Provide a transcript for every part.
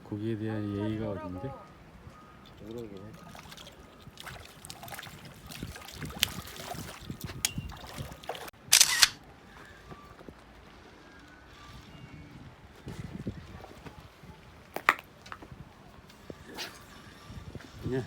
고기에 대한 예의가 어딘데? 우럭이네. 그냥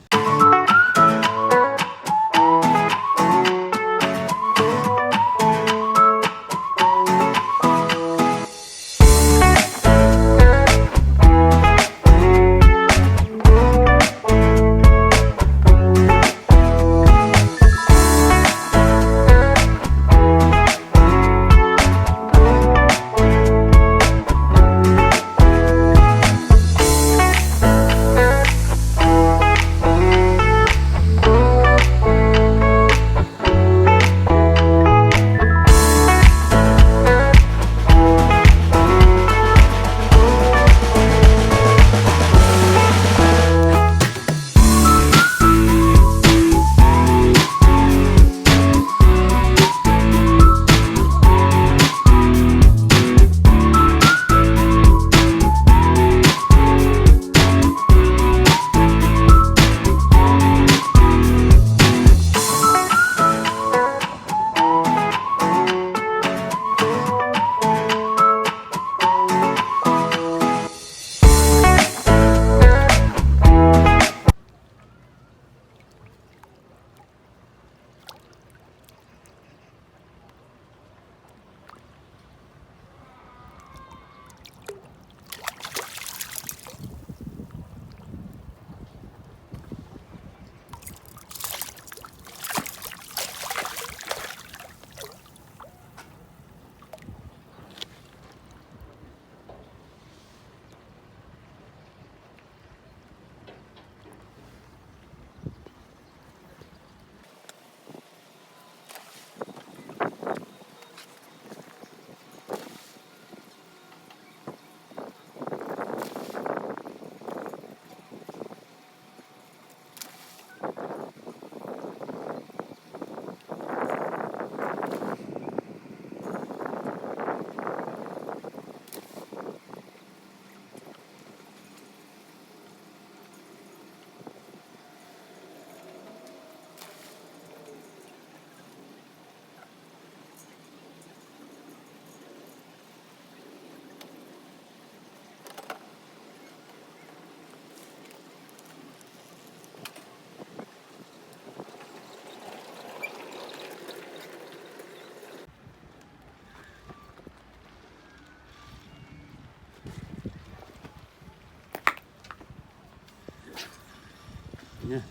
그냥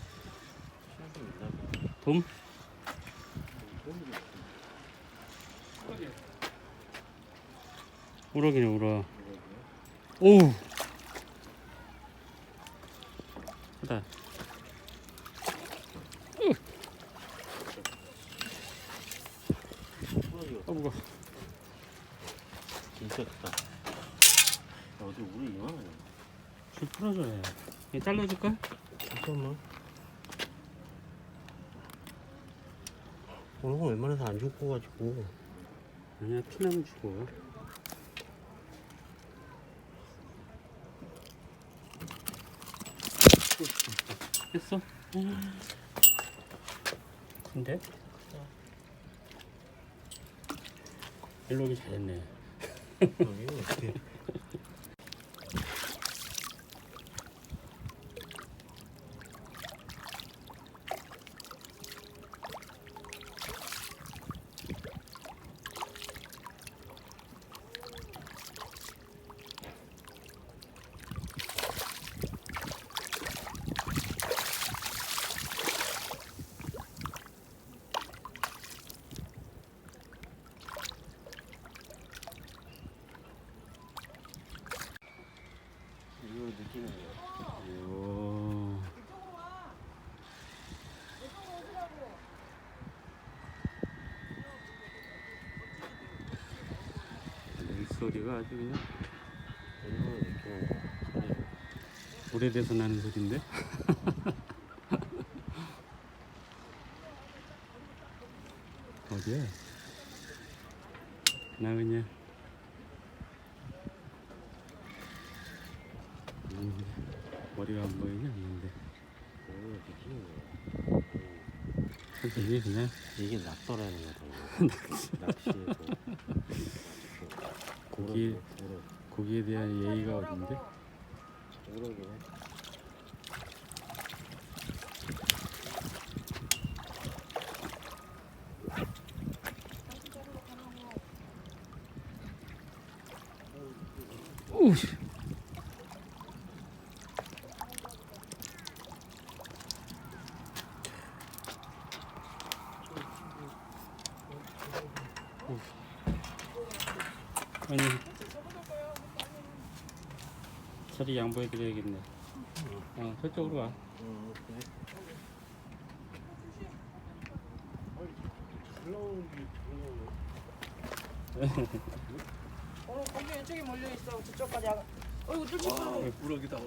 돔? 우럭이네 우럭. 오우 크다. 무거워. 진짜 크다. 야, 어디 우리 이만하냐? 줄 풀어줘야. 얘 잘라줄까? 잠깐만. 오늘 거 웬만해서 안 죽고 가지고. 아니야 피나면 주고. 했어? 근데? 일로 오기 잘했네. 여기 어떻게? 이거 느끼는 거야. 오. 소리가 아주 그냥 이거 느끼는 거야. 오래돼서 나는 소리인데. 어디야? 나 그냥 아닌데. 머리가 안 보이냐? 아닌데. 오, 느끼는 거야. 선생님이 그냥 이게 낚더라는 거다. 낚시에서. 고기, 고기에 대한 예의가 어딘데? 우럭이네. 오우씨. 아니 자리 양보해드려야겠네. 저쪽으로 와. 그래. 잘 나오는 게 잘 나오네. 거기 왼쪽에 몰려 있어. 저쪽까지. 어이구 뚫치고. 우럭이다.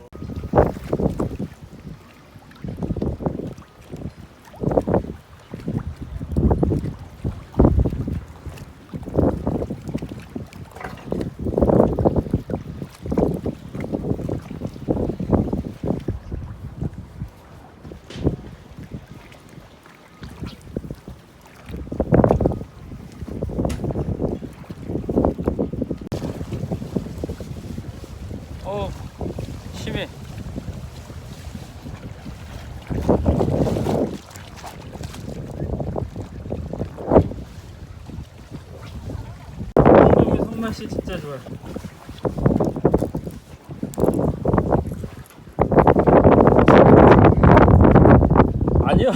심해. 놈의 손맛이 진짜 좋아. 아니요.